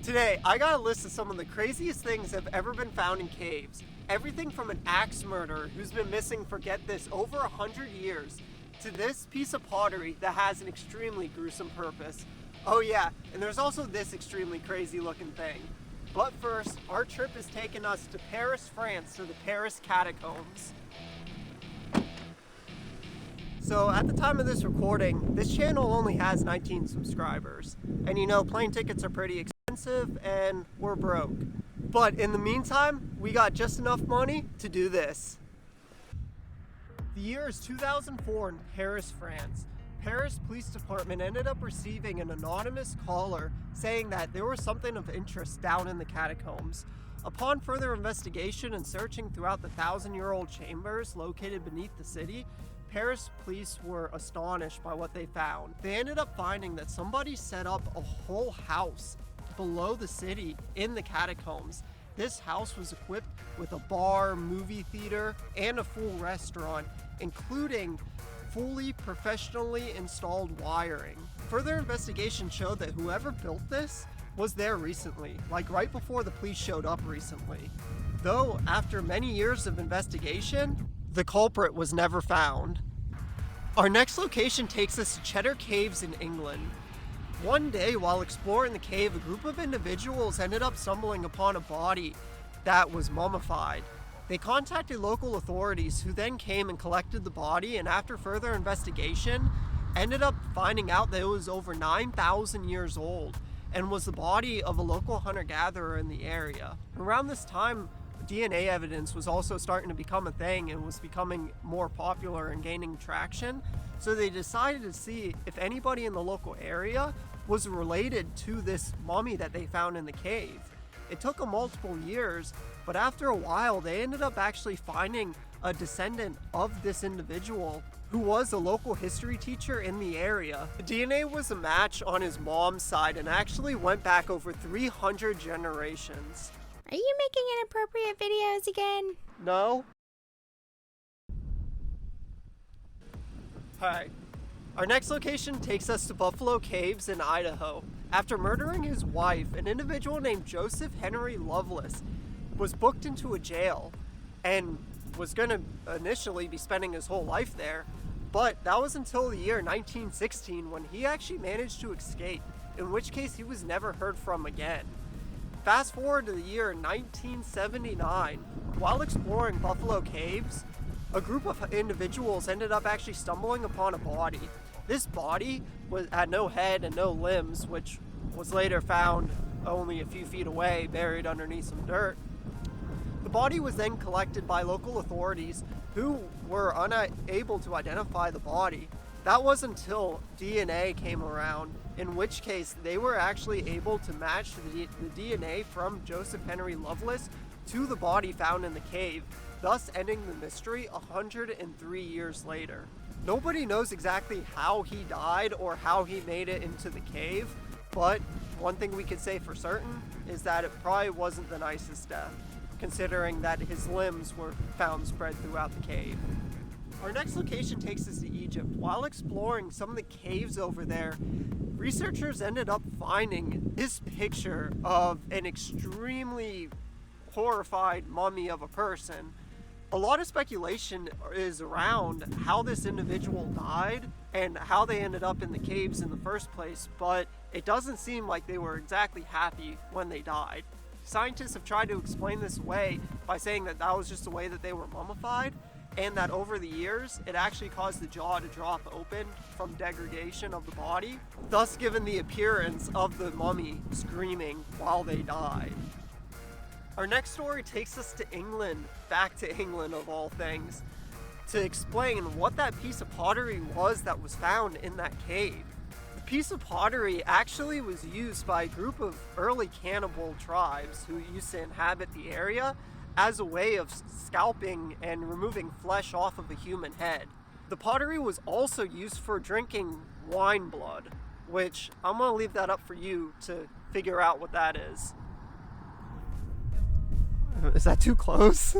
Today, I got a list of some of the craziest things that have ever been found in caves. Everything from an axe murderer who's been missing for, get this, over 100 years, to this piece of pottery that has an extremely gruesome purpose. Oh yeah, and there's also this extremely crazy looking thing. But first, our trip has taken us to Paris, France, to the Paris Catacombs. So at the time of this recording, this channel only has 19 subscribers. And you know, plane tickets are pretty expensive and we're broke. But in the meantime, we got just enough money to do this. The year is 2004 in Paris, France. Paris Police Department ended up receiving an anonymous caller saying that there was something of interest down in the catacombs. Upon further investigation and searching throughout the 1,000-year-old chambers located beneath the city, Paris police were astonished by what they found. They ended up finding that somebody set up a whole house below the city in the catacombs. This house was equipped with a bar, movie theater, and a full restaurant, including fully professionally installed wiring. Further investigation showed that whoever built this was there recently, like right before the police showed up recently. Though, after many years of investigation, the culprit was never found. Our next location takes us to Cheddar Caves in England. One day, while exploring the cave, a group of individuals ended up stumbling upon a body that was mummified. They contacted local authorities, who then came and collected the body, and after further investigation, ended up finding out that it was over 9,000 years old and was the body of a local hunter-gatherer in the area. Around this time, DNA evidence was also starting to become a thing and was becoming more popular and gaining traction, so they decided to see if anybody in the local area was related to this mummy that they found in the cave. It took them multiple years, but after a while they ended up actually finding a descendant of this individual who was a local history teacher in the area. The DNA was a match on his mom's side and actually went back over 300 generations. Are you making inappropriate videos again? No? Alright. Our next location takes us to Buffalo Caves in Idaho. After murdering his wife, an individual named Joseph Henry Loveless was booked into a jail and was going to initially be spending his whole life there. But that was until the year 1916 when he actually managed to escape, in which case he was never heard from again. Fast forward to the year 1979, while exploring Buffalo Caves, a group of individuals ended up actually stumbling upon a body. This body had no head and no limbs, which was later found only a few feet away, buried underneath some dirt. The body was then collected by local authorities, who were unable to identify the body. That was until DNA came around, in which case they were actually able to match the DNA from Joseph Henry Loveless to the body found in the cave, thus ending the mystery 103 years later. Nobody knows exactly how he died or how he made it into the cave, but one thing we could say for certain is that it probably wasn't the nicest death, considering that his limbs were found spread throughout the cave. Our next location takes us to Egypt. While exploring some of the caves over there, researchers ended up finding this picture of an extremely horrified mummy of a person. A lot of speculation is around how this individual died and how they ended up in the caves in the first place, but it doesn't seem like they were exactly happy when they died. Scientists have tried to explain this away by saying that that was just the way that they were mummified, and that over the years, it actually caused the jaw to drop open from degradation of the body, thus giving the appearance of the mummy screaming while they died. Our next story takes us to England, back to England of all things, to explain what that piece of pottery was that was found in that cave. The piece of pottery actually was used by a group of early cannibal tribes who used to inhabit the area as a way of scalping and removing flesh off of a human head. The pottery was also used for drinking wine blood, which I'm gonna leave that up for you to figure out what that is. Is that too close?